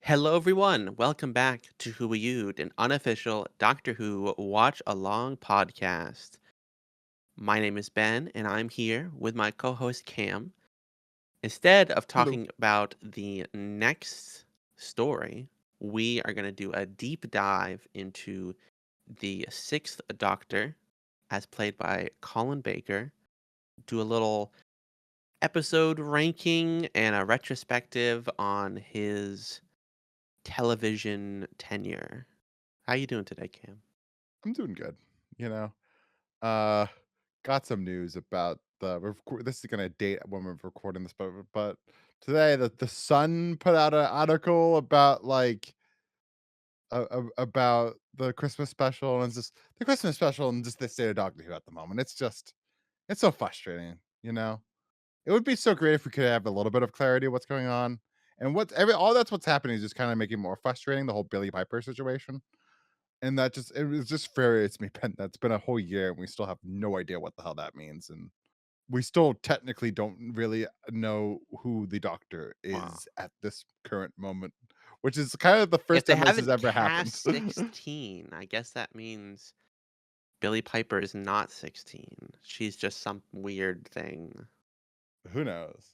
Hello, everyone. Welcome back to Who We You'd, an unofficial Doctor Who watch along podcast. My name is Ben, and I'm here with my co host Cam. Instead of Hello. talking about the next story, we are going to do a deep dive into the sixth Doctor, as played by Colin Baker, do a little episode ranking and a retrospective on his television tenure. How you doing today, Cam? I'm doing good. You know, uh, got some news about this is gonna date when we're recording this, but today the Sun put out an article about about the Christmas special and it's just the Christmas special and just the state of Doctor Who at the moment. It's so frustrating. It would be so great if we could have a little bit of clarity of what's going on. And all that's what's happening is just kind of making it more frustrating the whole Billy Piper situation. And it was just infuriates me, Pen that's been a whole year, and we still have no idea what the hell that means, and we still technically don't really know who the Doctor Wow. is at this current moment, which is kind of the If first they time this has haven't ever happened. cast 16, I guess that means Billie Piper is not 16. She's just some weird thing. Who knows?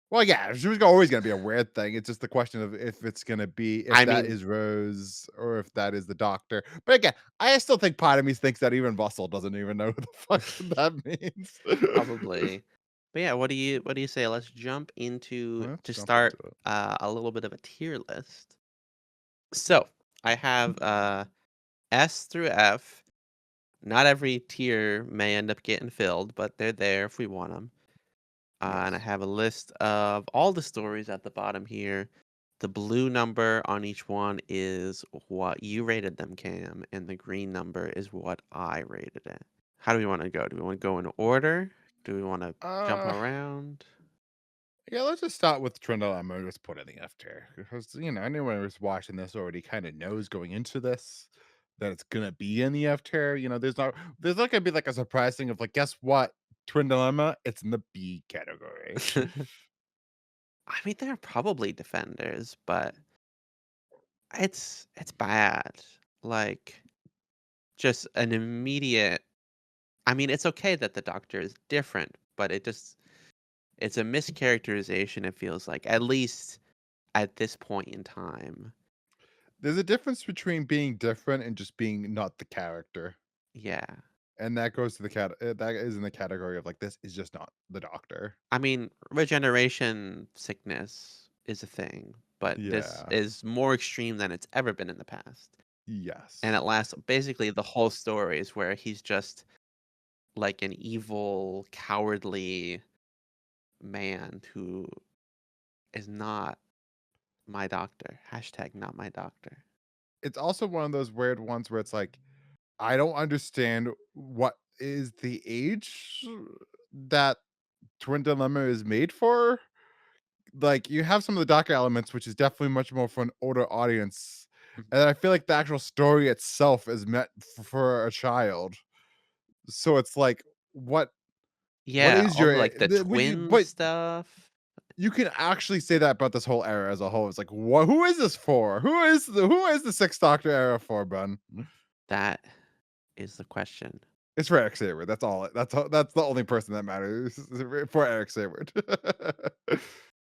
Well, yeah, she was always gonna be a weird thing. It's just the question of if I that mean, is Rose or if that is the Doctor. But again, I still think part of me thinks that even Russell doesn't even know who the fuck that means. probably. But yeah, what do you say? Let's jump into Let's to jump into start it. a little bit of a tier list. So I have S through F. Not every tier may end up getting filled, but they're there if we want them. And I Yes. have a list of all the stories at the bottom here. The blue number on each one is what you rated them, Cam, and the green number is what I rated it. How do we want to go? Do we want to go in order? Do we want to jump Uh, around? yeah, let's just start with Trindle. I'm gonna just put in the F tier because anyone who's watching this already kind of knows going into this that it's gonna be in the F tier. There's not gonna be like a surprise thing of like, guess what? Twin Dilemma, it's in the B category. I mean, they're probably defenders, but it's bad. Like just an immediate. I mean, it's okay that the doctor is different, but it's a mischaracterization. It feels like, at least at this point in time. There's a difference between being different and just being not the character, Yeah. and that goes to that is in the category of like this is just not the Doctor. I mean, regeneration sickness is a thing, but this Yeah. is more extreme than it's ever been in the past. And Yes. it lasts basically the whole story is where he's just like an evil, cowardly man who is not my doctor. Hashtag not my doctor. It's also one of those weird ones where it's like I don't understand what is the age that Twin Dilemma is made for. Like, you have some of the Docker elements, which is definitely much more for an older audience, Mhm. and I feel like the actual story itself is meant for a child. So it's like, what Yeah, is all your the like the would you twin but stuff. you can actually say that about this whole era as a whole. It's like, who is this for? Who is the Sixth Doctor era for, Ben? That is the question. It's for Eric Sayward. That's the only person that matters for Eric Sayward.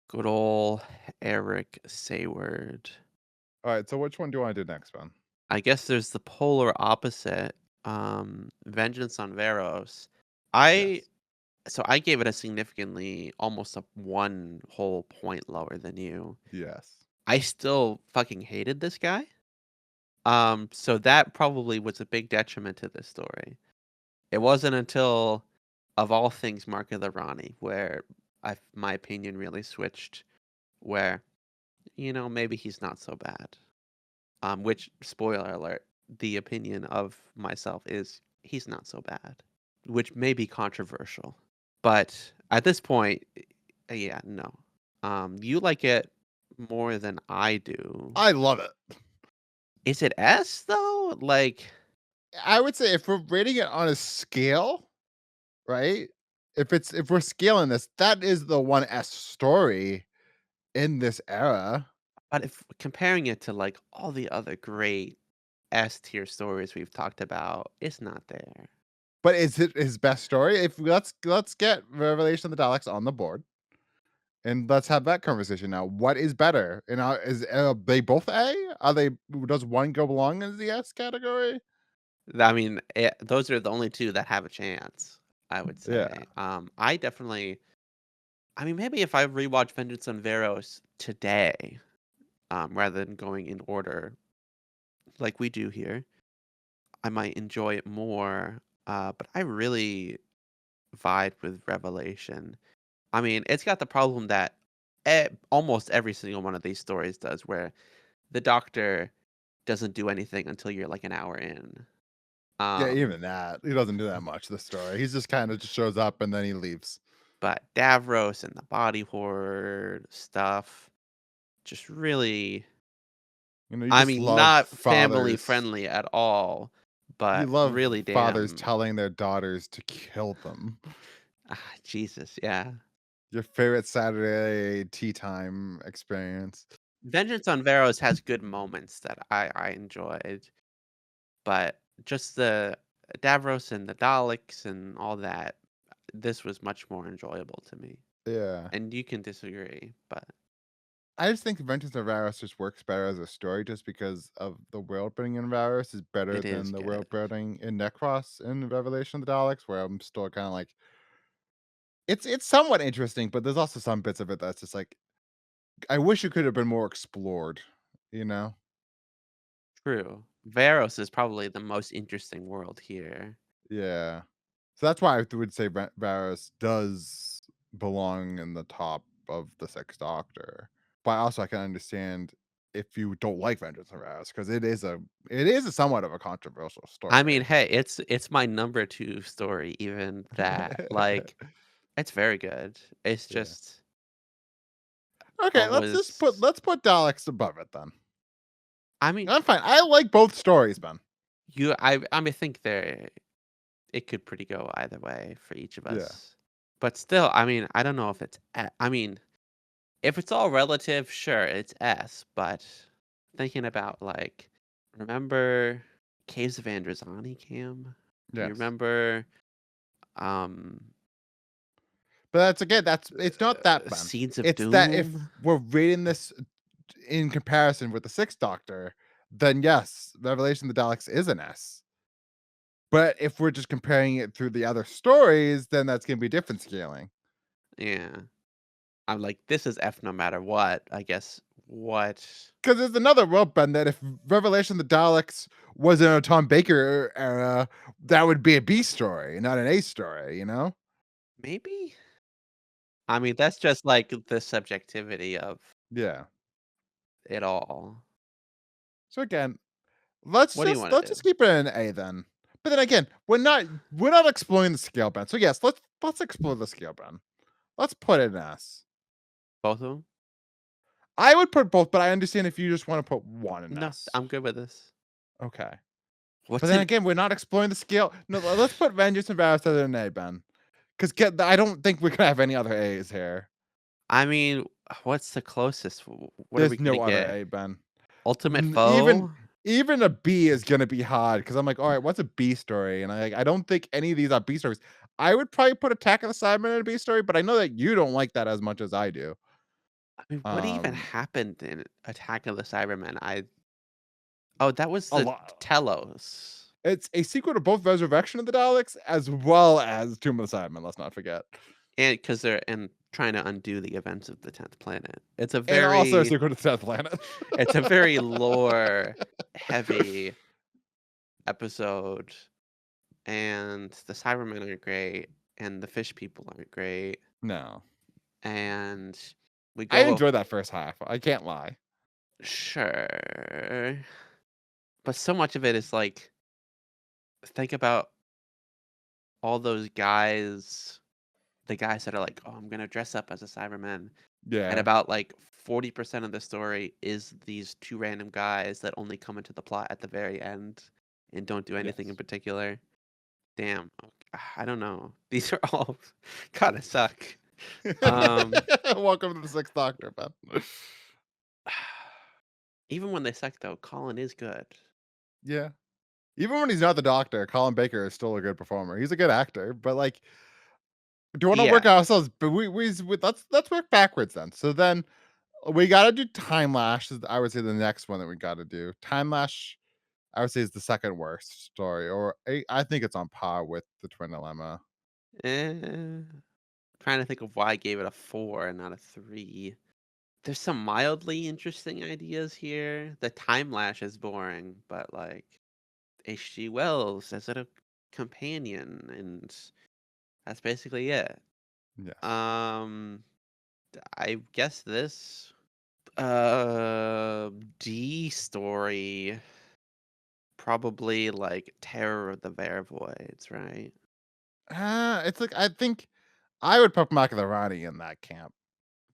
Good old Eric Sayward. All right, so which one do you want to do next, Ben? I guess there's the polar opposite, Vengeance on Varos. I Yes. so I gave it a significantly almost a 1 whole point lower than you. Yes. I still fucking hated this guy. So that probably was a big detriment to this story. It wasn't until, of all things, Mark of the Ronnie, where my opinion really switched, where, maybe he's not so bad. Which, spoiler alert, the opinion of myself is he's not so bad, which may be controversial. But at this point, yeah, no. You like it more than I do. I love it. Is it S though? Like, I would say if we're rating it on a scale, right? If we're scaling this, that is the one S story in this era. But if comparing it to, like, all the other great S tier stories we've talked about, it's not there. But is it his best story? If let's get Revelation of the Daleks on the board, and let's have that conversation now. What is better? And is they both A? Are they? Does one go belong in the S category? I mean, those are the only 2 that have a chance, I would Yeah, say. I definitely I mean, maybe if I rewatch Vengeance on Varos today, rather than going in order like we do here, I might enjoy it more, but I really vibe with Revelation. I mean, it's got the problem that almost every single one of these stories does, where the doctor doesn't do anything until you're like an hour in. yeah. Um, Even that, he doesn't do that much. The story, he's just kind of just shows up and then he leaves. but Davros and the body horror stuff just really, You I just mean, love not family fathers. friendly at all, You but love really fathers damn, telling their daughters to kill them. Jesus, yeah. Your favorite Saturday tea time experience. Vengeance on Varos has good moments that I enjoyed, but just the Davros and the Daleks and all that, this was much more enjoyable to me. Yeah. And you can disagree, but I just think Adventures of Varus just works better as a story just because of the world building in Varus is better it is than the good. world building in Necros in Revelation of the Daleks, where I'm still kind of like it's somewhat interesting, but there's also some bits of it that's just like I wish it could have been more explored, you know? True. Varos is probably the most interesting world here. Yeah. So that's why I would say Varus does belong in the top of the Sixth Doctor. But also I can understand if you don't like Vengeance of Varus because it is a somewhat of a controversial I mean, story. hey, it's my number 2 story, even that. Like, it's very good. It's Yeah. just I Okay, was let's put Daleks above it then. I mean, I'm fine. I like both stories, Ben. I mean, think there it could pretty go either way for each of Yeah. us. But still, I mean, I don't know if it's I mean, if it's all relative, sure, it's S, but thinking about, like, remember Caves of Androzani, Cam? You Yes. remember, um, But that's again, that's it's not that, Ben. Seeds of It's that if Doom? we're rating this in comparison with the Sixth Doctor, then yes, Revelation of the Daleks is an S. But if we're just comparing it through the other stories, then that's gonna be different scaling. Yeah. I'm like, "This is F no matter what." I guess what Because there's another world, Ben, that if Revelation of the Daleks was in a Tom Baker era, that would be a B story, not an A story, you know? maybe? I mean, that's just, like, the subjectivity of Yeah. it all. So again, What do you wanna let's do? just keep it an A then. But then again, we're not exploring the scale, Ben. So yes, let's explore the scale, Ben. Let's put it in S. Both of them? I would put both, but I understand if you just want to put one in No, S. I'm good with this. Okay. But What's then in again, we're not exploring the scale. No, let's put Vengeance and Varus as an A, Ben. Because I don't think we could have any other A's here. I mean, what's the closest? What are we There's gonna no other get? A, Ben. Ultimate Even Foe? a B is gonna be hard because I'm like, all right, what's a B story? And I don't think any of these are B stories. I would probably put Attack of the Cybermen in a B story, but I know that you don't like that as much as I do. I mean, what even Um, happened in Attack of the Cybermen? Oh, that was a the lot. Telos. It's a sequel to both Resurrection of the Daleks as well as Tomb of the Cybermen. Let's not forget, And because 'cause they're and trying to undo the events of the 10th planet. and also a sequel to Death Planet. It's a very lore heavy episode, and the Cybermen aren't great, and the fish people aren't great, No, and we I go enjoyed that first half. I can't lie. sure, but so much of it is like, think about all those guys, the guys that are like, "Oh, I'm gonna dress up as a Cyberman," and Yeah. about, like, 40% of the story is these 2 random guys that only come into the plot at the very end and don't do anything in Yes. particular. Damn, I don't know. These are all kinda suck. Um, Welcome to the Sixth Doctor, Ben. Even when they suck, though, Colin is good. Yeah. Even when he's not the Doctor, Colin Baker is still a good performer. He's a good actor, but, like, do you wanna Yeah. work ourselves but let's work backwards then. So then we gotta do Time Lash is I would say the next one that we gotta do. Time Lash, I would say, is the second worst story, or I think it's on par with the Twin Dilemma. Eh, trying to think of why I gave it a 4 and not a 3. There's some mildly interesting ideas here. The time lash is boring, but like H.G. Wells as a companion, and that's basically it. Yes. Um, I guess this D story probably like Terror of the Vervoids, right? It's like I think I would put Mark of the Rani in that camp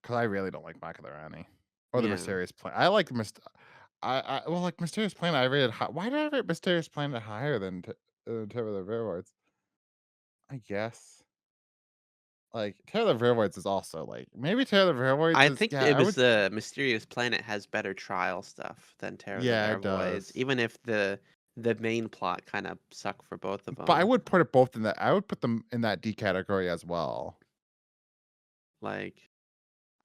because I really don't like Mark of the Rani or the Yeah. Mysterious Planet. I like well, like Mysterious Planet. I rated high. Why did I rate Mysterious Planet higher than Terror of the Railroads? I guess like Terror of the Railroads is also like maybe Terror of the Railroads I is think yeah. it I was would the Mysterious Planet has better trial stuff than Terror of the yeah it Vervoids, does. even if the main plot kind of suck for both of But I them. would put it both in that. I would put them in that D category as well. Like,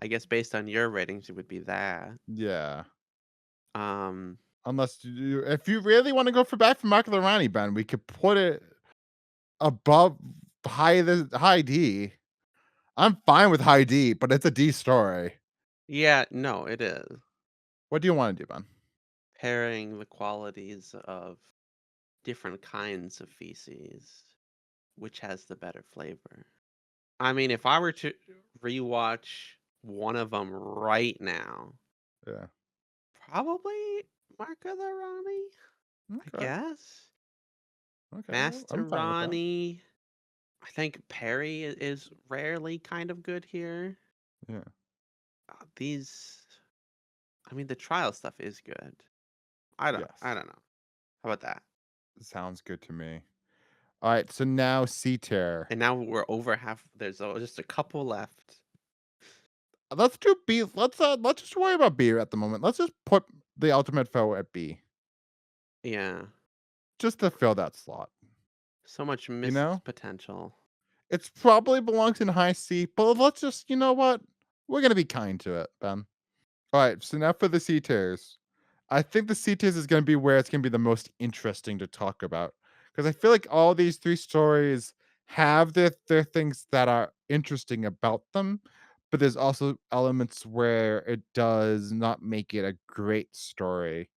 I guess based on your ratings, it would be that. Yeah. Um, Unless if you really want to go for back for Mark of the Rani, Ben, we could put it above high D. I'm fine with high D, but it's a D story. yeah, no, it is What do you want to do, Ben? pairing the qualities of different kinds of feces, which has the better flavor. I mean, if I were to rewatch one of them right now, Yeah. probably Mark of the Rani, I Okay. guess. Okay. I'm Master fine with that. Ronnie. I think Peri is rarely kind of good here. Yeah. These, I mean, the trial stuff is good. I Yes. don't know. How about that? Sounds good to me. All right. So now C tier. And now we're over half. There's just a couple left. Let's do B. Let's just worry about B at the moment. Let's just put the Ultimate Foe at B, Yeah, just to fill that slot. so much You missed know, potential. it's probably belongs in high C, but let's just, you know what? We're gonna be kind to it, Ben. All right, so now for the C tiers. I think the C tiers is going to be where it's going to be the most interesting to talk about because I feel like all these three stories have their things that are interesting about them, but there's also elements where it does not make it a great story.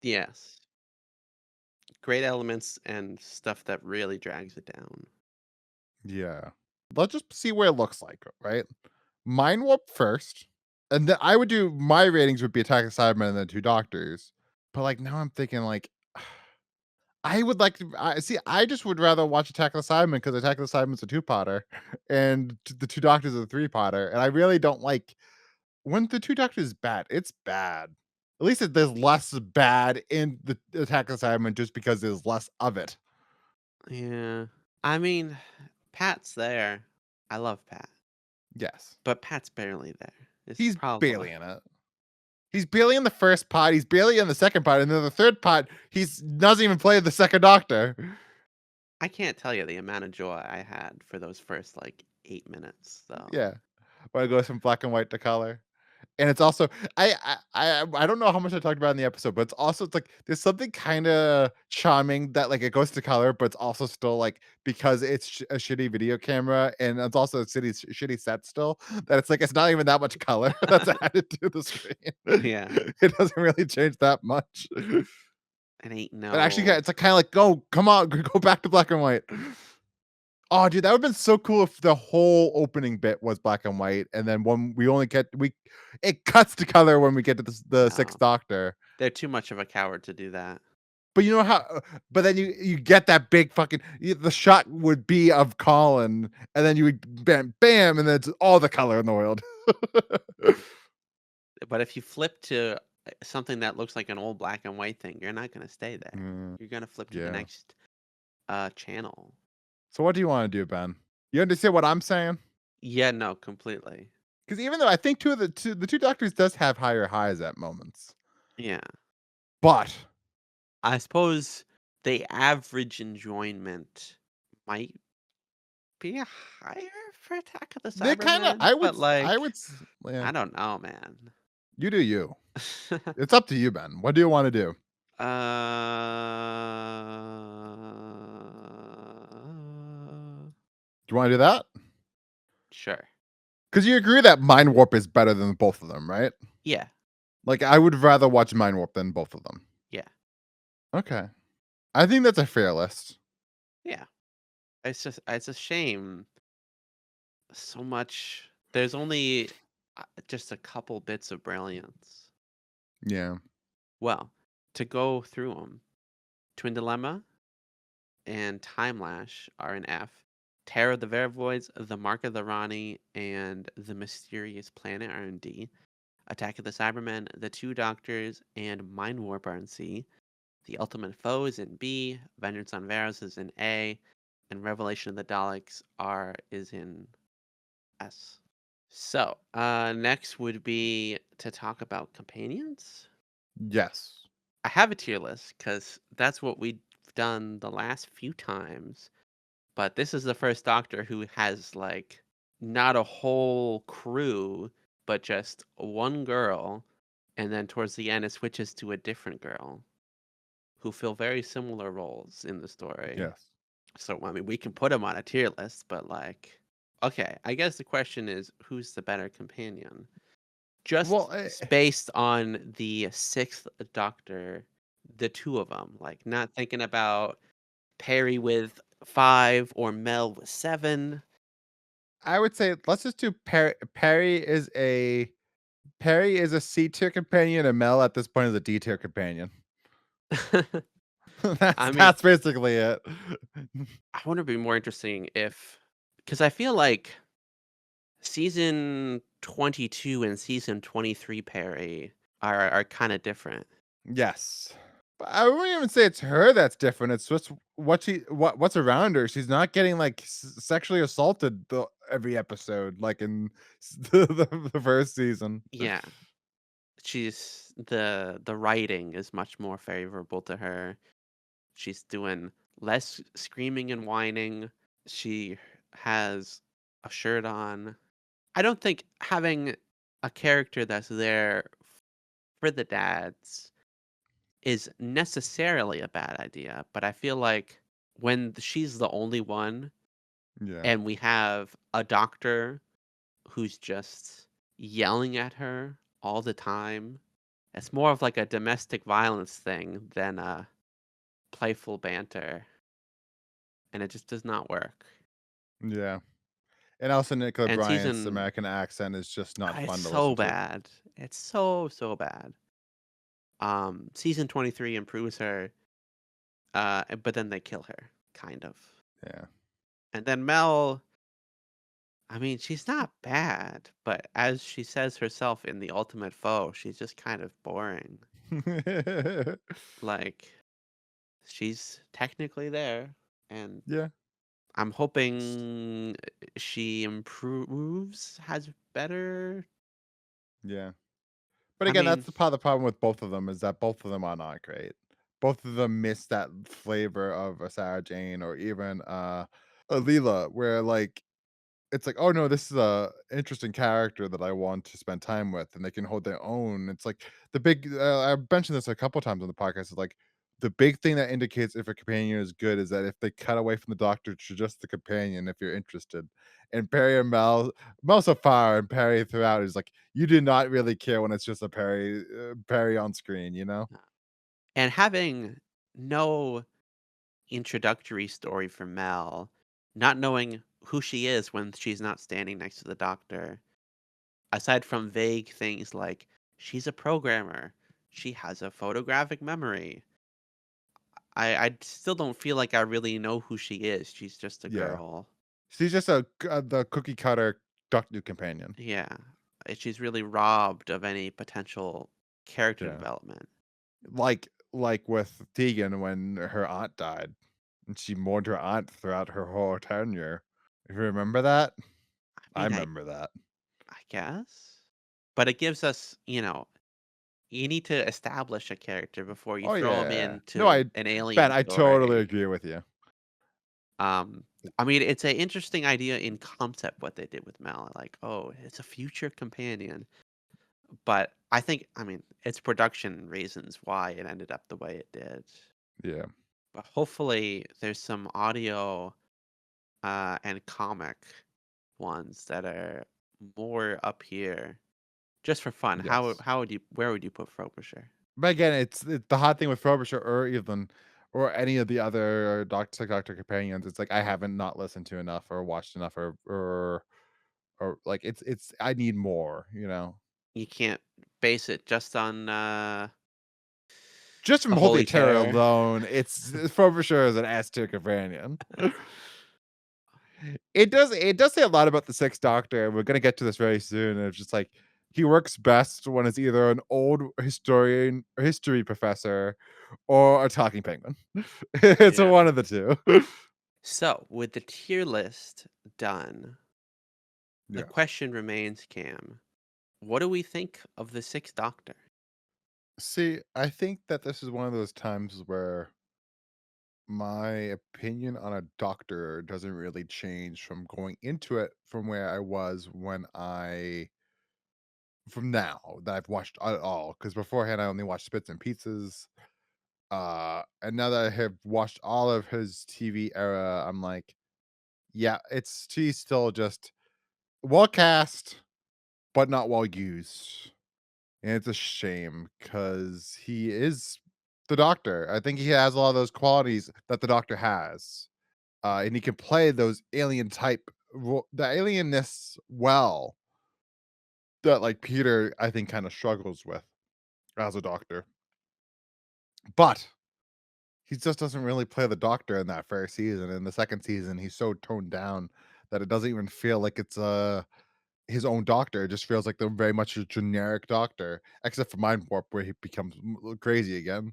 Yes, great elements and stuff that really drags it down. Yeah. Let's just see what it looks like, right? Mind Warp first, and then I would do my ratings would be Attack of Cybermen and then Two Doctors. But like now I'm thinking like I would like to I see, I just would rather watch Attack of the Cybermen because Attack of the Cybermen's a two-potter and the Two Doctors is a three-potter, and I really don't like when the Two Doctors is bad, it's bad. At least there's less bad in the Attack of the Cybermen just because there's less of it. Yeah, I mean, Pat's there. I love Pat, Yes. but Pat's barely there. It's the He's problem. barely in it. He's barely in the first pot, he's barely in the second pot, and then the third pot, he's doesn't even play the second Doctor. I can't tell you the amount of joy I had for those first like 8 minutes, though. Yeah. When it goes from black and white to color. And it's also I don't know how much I talked about in the episode, but it's like there's something kinda charming that, like, it goes to color, but it's also still, like, because it's a shitty video camera and it's also a shitty set still, that it's like it's not even that much color that's added to the screen. Yeah, It doesn't really change that much. it ain't It actually no. it's, like, kinda like, "Go, come on, go back to black and white." Oh, dude, that would've been so cool if the whole opening bit was black and white, and then when we only get we it cuts to color when we get to the No, 6th Doctor. they're too much of a coward to do that. But you know how but then you get that big fucking the shot would be of Colin, and then you would bam, bam, and then it's all the color in the world. But if you flip to something that looks like an old black and white thing, you're not gonna stay there. Mm, You're gonna flip to the yeah. next channel. So what do you wanna do, Ben? You understand what I'm saying? Yeah, no, completely. Because even though I think 2 of the 2 Doctors does have higher highs at moments. Yeah. But I suppose the average enjoyment might be higher for Attack of the they kind of, Cybermen, but, yeah, I don't know, man. you do you. It's up to you, Ben. What do you want to do? Do you want to do that? Sure. Because you agree that Mind Warp is better than both of them, right? Yeah, Like, I would rather watch Mind Warp than both of them. yeah, Okay. I think that's a fair list. yeah. It's a shame so much there's only, just a couple bits of brilliance. Yeah. Well, to go through them, Twin Dilemma and Time Lash are an F. Terror of the Vervoids, The Mark of the Rani, and The Mysterious Planet are in D. Attack of the Cybermen, The Two Doctors, and Mind Warp are in C. The Ultimate Foe is in B. Vengeance on Varus is in A. And Revelation of the Daleks is in S. So, next would be to talk about companions. Yes. I have a tier list because that's what we've done the last few times. But this is the first Doctor who has like not a whole crew, but just one girl, and then towards the end it switches to a different girl who fill very similar roles in the story. Yes. So I mean, we can put them on a tier list, but like, okay, I guess the question is who's the better companion? Well, Just based on the sixth Doctor, the two of them, like not thinking about Peri with 5 or Mel with 7. I would say let's just do Perry is a C tier companion, and Mel at this point is a D tier companion. I mean, That's basically it. I wonder if it'd be more interesting if, because I feel like season 22 and season 23 Peri are kind of different. Yes. But I wouldn't even say it's her that's different. It's just what's around her. She's not getting like sexually assaulted every episode like in the first season. Yeah, the writing is much more favorable to her. She's doing less screaming and whining. She has a shirt on. I don't think having a character that's there for the dads is necessarily a bad idea, but I feel like when she's the only one Yeah. and we have a doctor who's just yelling at her all the time, it's more of like a domestic violence thing than a playful banter, and it just does not work. Yeah. And also Nicola And Bryant's season American accent is just not it's fun to so listen to. bad. It's so bad. Season 23 improves her, but then they kill her, kind of. Yeah. And then Mel, I mean, she's not bad, but as she says herself in The Ultimate Foe, she's just kind of boring. Like, she's technically there, and Yeah. I'm hoping she improves, has better. Yeah. But I again, mean, that's the part of the problem with both of them is that both of them are not great. Both of them miss that flavor of a Sarah Jane or even a Leela, where like it's like, oh no, this is a interesting character that I want to spend time with, and they can hold their own. It's like the big. I mentioned this a couple times on the podcast. Is like the big thing that indicates if a companion is good is that if they cut away from the doctor to just the companion, if you're interested. And Perry and Mel so far and Perry throughout is like you do not really care when it's just a Perry on screen, you know? and having no introductory story for Mel, not knowing who she is when she's not standing next to the doctor, aside from vague things like she's a programmer, she has a photographic memory. I still don't feel like I really know who she is. She's just a Yeah, girl. she's just the cookie cutter doctor companion. Yeah. She's really robbed of any potential character Yeah. development. Like with Tegan when her aunt died, and she mourned her aunt throughout her whole tenure. You remember that? I I mean, remember that. I guess. But it gives us, you need to establish a character before you Oh throw him yeah. No, into an Ben, alien I totally story. agree with you. Um, I mean, it's an interesting idea in concept what they did with Mel. Like, oh, it's a future companion. But I mean, it's production reasons why it ended up the way it did. Yeah. But hopefully, there's some audio and comic ones that are more up here just for fun. Yes. How would you where would you put Frobisher? But again, it's the hot thing with Frobisher or any of the other Doctor companions. It's like I haven't not listened to enough or watched enough or like it's I need more, you know. You can't base it just on Just the from Holy Holy Terror Terror. alone, it's Frobisher is an S tier companion. It does say a lot about the Sixth Doctor, and we're gonna get to this very soon. And it's just like he works best when it's either an old historian or history professor or a talking penguin. It's a Yeah. one of the two. So, with the tier list done, the Yes. question remains, Cam, what do we think of the Sixth Doctor? See, I think that this is one of those times where my opinion on a doctor doesn't really change from going into it from where I was when I from now that I've watched it all. Because beforehand I only watched Spits and Pizzas. And now that I have watched all of his TV era, I'm like, yeah, he's still just well cast, but not well used. And it's a shame because he is the Doctor. I think he has a lot of those qualities that the Doctor has. And he can play those alien type the alienness well that like Peter, I think, kind of struggles with as a Doctor. But he just doesn't really play the Doctor in that first season. In the second season, he's so toned down that it doesn't even feel like it's his own Doctor. It just feels like they're very much a generic Doctor, except for Mind Warp, where he becomes crazy again.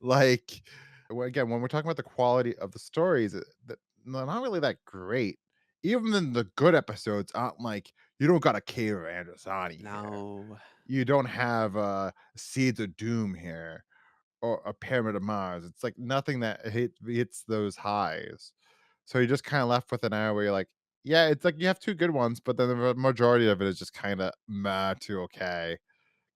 Like again, when we're talking about the quality of the stories, they're not really that great. Even in the good episodes, aren't like you don't got a Kira Androsani here. No. You don't have Seeds of Doom here or a Pyramid of Mars. It's like nothing that hits those highs. So you're just kind of left with an hour where you're like, yeah, it's like you have two good ones, but then the majority of it is just kind of meh to okay,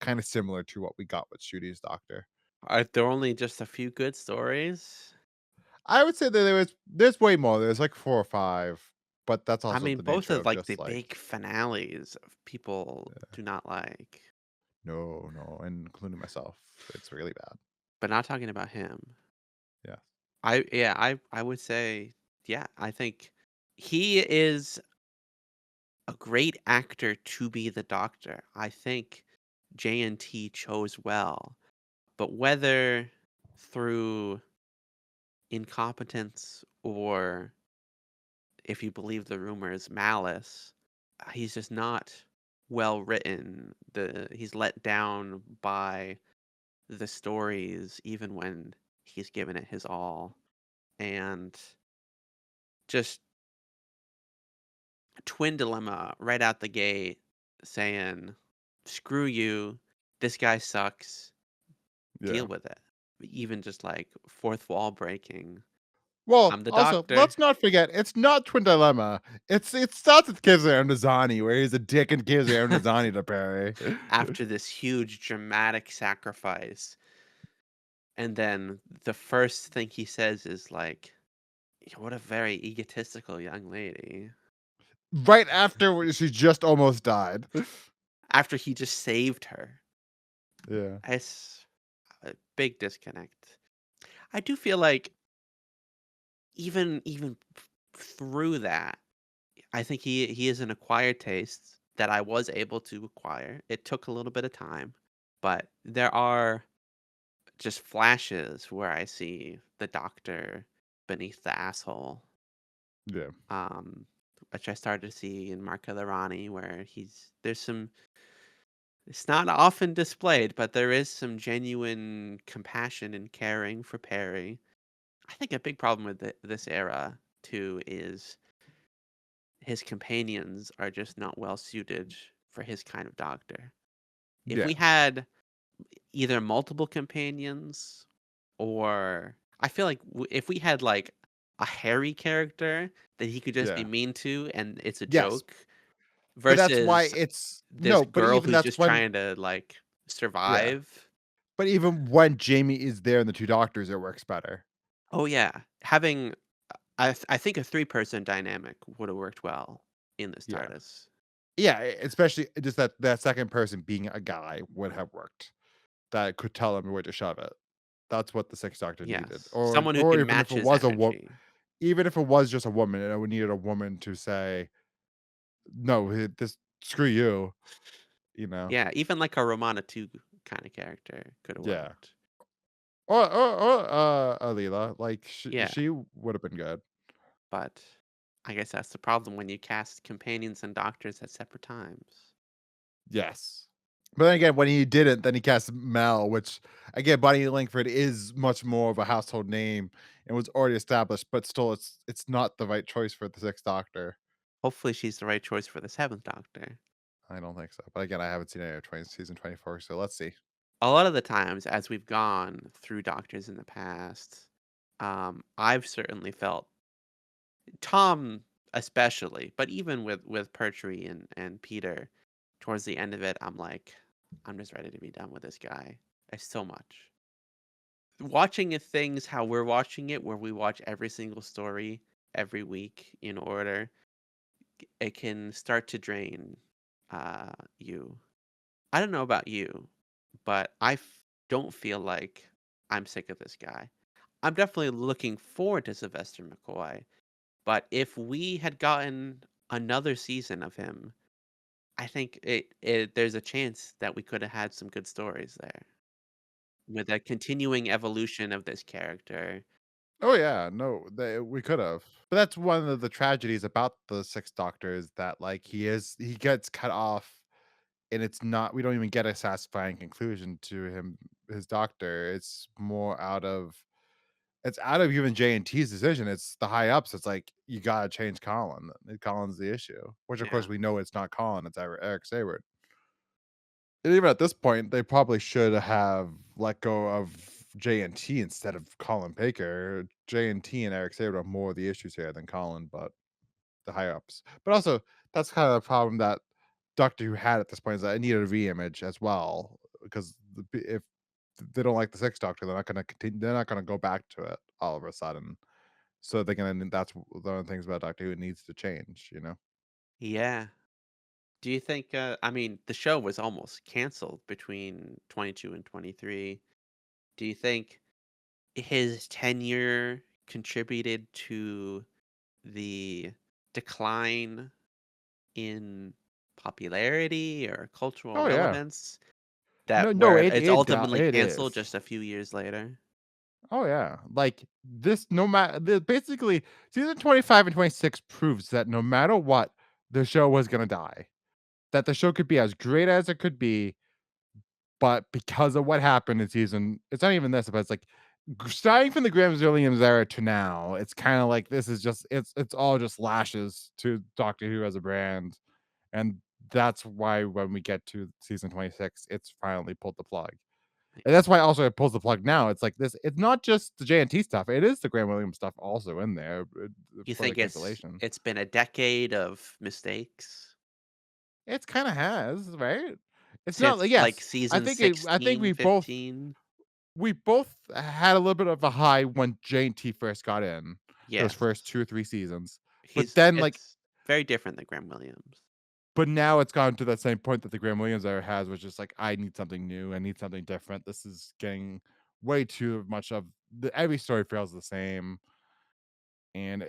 kind of similar to what we got with Shooty's Doctor. Are there only just a few good stories? I would say that there's way more. There's like 4 or 5, but that's I also mean, the both nature of of like the just like big finales of people do not like, no, and including myself, it's really bad. but not talking about him. Yeah, I would say yeah, I think he is a great actor to be the Doctor. I think JNT chose well, but whether through incompetence or if you believe the rumors, malice, he's just not well written. He's let down by the stories even when he's given it his all. And just twin dilemma right out the gate saying, screw you, this guy sucks, deal yeah. with it. Even just like fourth wall breaking. Well, I'm the also, doctor. let's not forget, it's not Twin Dilemma. It starts with Kizar Nizani, where he's a dick and Kizar Nizani to Perry. After this huge dramatic sacrifice. And then the first thing he says is like, what a very egotistical young lady. Right after she just almost died. After he just saved her. Yeah. It's a big disconnect. I do feel like even through that, I think he is an acquired taste that I was able to acquire. It took a little bit of time, but there are just flashes where I see the doctor beneath the asshole. Yeah. Um, which I started to see in Marco the Rani, where there's some. It's not often displayed, but there is some genuine compassion and caring for Peri. I think a big problem with this era too is his companions are just not well suited for his kind of doctor. If Yeah. we had either multiple companions or I feel like if we had like a Harry character that he could just be Yeah. mean to and it's a Yes, joke but that's why versus it's this no, but girl even who's that's just when trying to like yeah, survive. but even when Jamie is there and the 2 doctors, it works better. Oh yeah, having I think a three-person dynamic would have worked well in this Yeah. TARDIS. Yeah, especially just that second person being a guy would have worked. That could tell him where to shove it. That's what the Sixth Doctor needed. Yes, someone who can Even if match it his was energy. even if it was just a woman, and we needed a woman to say, "No, this screw you," you know? Yeah, even like a Romana 2 kind of character could have Yeah. worked. Alila, like, Yeah, she would have been good. but I guess that's the problem when you cast companions and doctors at separate times. Yes. But then again, when he didn't, then he cast Mel, which again, Bonnie Langford is much more of a household name and was already established, but still it's not the right choice for the Sixth Doctor. Hopefully, she's the right choice for the Seventh Doctor. I don't think so. But again, I haven't seen any of 20 season 24, so let's see. A lot of the times, as we've gone through doctors in the past, I've certainly felt Tom especially, but even with Pertwee and Peter, towards the end of it, I'm like, I'm just ready to be done with this guy. It's so much. Watching things how we're watching it, where we watch every single story every week in order, it can start to drain you. I don't know about you, but don't feel like I'm sick of this guy. I'm definitely looking forward to Sylvester McCoy, but if we had gotten another season of him, I think there's a chance that we could have had some good stories there with a continuing evolution of this character. Oh yeah, no, we could have. But that's one of the tragedies about the Sixth Doctor is that like he gets cut off and it's not we don't even get a satisfying conclusion to him his doctor. It's out of even J&T's decision. It's the high ups. It's like you gotta change Colin. Colin's the issue. Which of course Yeah. we know it's not Colin, it's Eric Sayward. And even at this point, they probably should have let go of J&T instead of Colin Baker. J&T and Eric Sayward are more of the issues here than Colin, but the high ups. But also, that's kind of the problem that Doctor Who had at this point is that it needed a reimage as well because if they don't like the Sixth Doctor, they're not going to continue. They're not going to go back to it all of a sudden. So they're going to. That's one of the things about Doctor Who it needs to change. You know. Yeah. Do you think, I mean, the show was almost canceled between 22 and 23. Do you think his tenure contributed to the decline in popularity or cultural Oh yeah. relevance that No, no, where it's ultimately it canceled is. just a few years later? Oh yeah, like this. No matter basically, season 25 and 26 proves that no matter what, the show was gonna die. That the show could be as great as it could be, but because of what happened in season it's not even this, but it's like starting from the Graham Williams era to now, it's kind of like this is just it's all just lashes to Doctor Who as a brand, and that's why when we get to season 26, it's finally pulled the plug. And that's why also it pulls the plug now. It's like this. It's not just the JNT stuff. It is the Graham Williams stuff also in there You for the think cancellation. it's been a decade of mistakes It's kind of has right. It's not like since like yes. season I think 16, 15? we both had a little bit of a high when JNT first got in those Yes. first 2 or 3 seasons, but He's then like it's very different than Graham Williams. but now it's gone to that same point that the Graham Williams era has, which is like I need something new. I need something different. This is getting way too much of every story feels the same and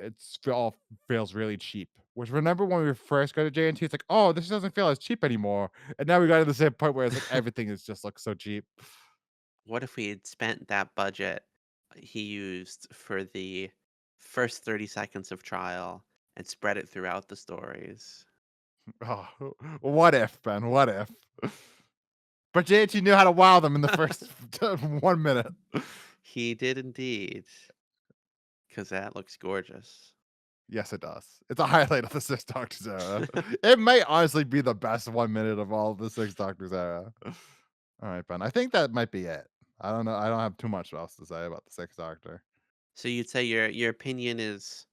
all feels really cheap. Which remember when we first got to JNT, it's like, oh, this doesn't feel as cheap anymore. And now we got to the same point where it's like everything is just looks so cheap. What if we had spent that budget he used for the first 30 seconds of trial and spread it throughout the stories? Oh, what if, Ben? What if? But JNT knew how to wow them in the first 1 minute. He did indeed, because that looks gorgeous. Yes, it does. It's a highlight of the Six Doctors era. It may honestly be the best 1 minute of all of the Six Doctors era. All right, Ben. I think that might be it. I don't know. I don't have too much else to say about the Sixth Doctor. So you'd say your opinion is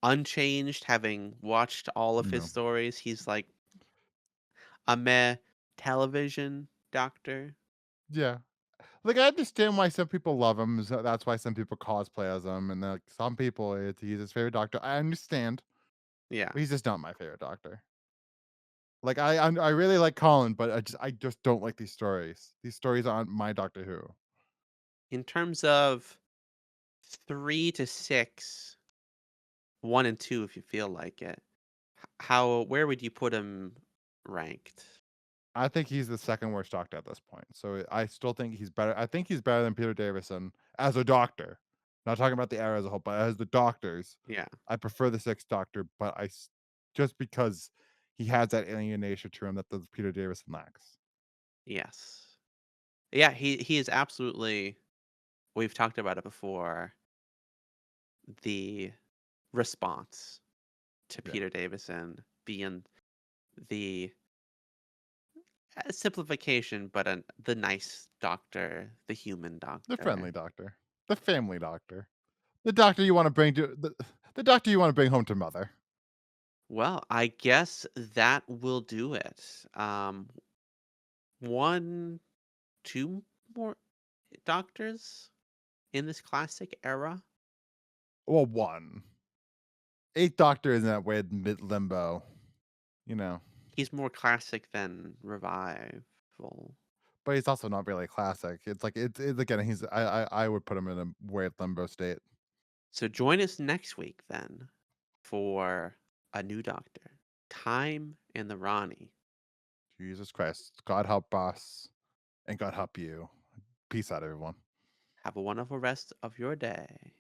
unchanged, having watched all of his No. stories. He's like a meh television doctor. Yeah. Like, I understand why some people love him. So that's why some people cosplay as him, and like some people, he's his favorite Doctor. I understand, Yeah. but he's just not my favorite Doctor. Like, I really like Colin, but I just don't like these stories. These stories aren't my Doctor Who. In terms of 3 to 6, 1 and 2, if you feel like it, how where would you put him ranked? I think he's the second worst Doctor at this point. So I still think he's better. I think he's better than Peter Davison as a Doctor. Not talking about the era as a whole, but as the Doctors, Yeah. I prefer the Sixth Doctor. But just because he has that alienation to him that the Peter Davison lacks. Yes. Yeah, he is absolutely, we've talked about it before, the response to Yeah, Peter Davison being the simplification, but the nice doctor, the human the friendly doctor. Doctor, the family Doctor, the Doctor you want to bring to the Doctor you want to bring home to mother. Well, I guess that will do it. One, two more doctors in this classic era. Well, one. Eighth Doctor is in that weird mid limbo, you know. He's more classic than revival. But he's also not really classic. It's like it's again. I would put him in a weird limbo state. So join us next week then for a new doctor. Time and the Ronnie. Jesus Christ. God help us and God help you. Peace out, everyone. Have a wonderful rest of your day.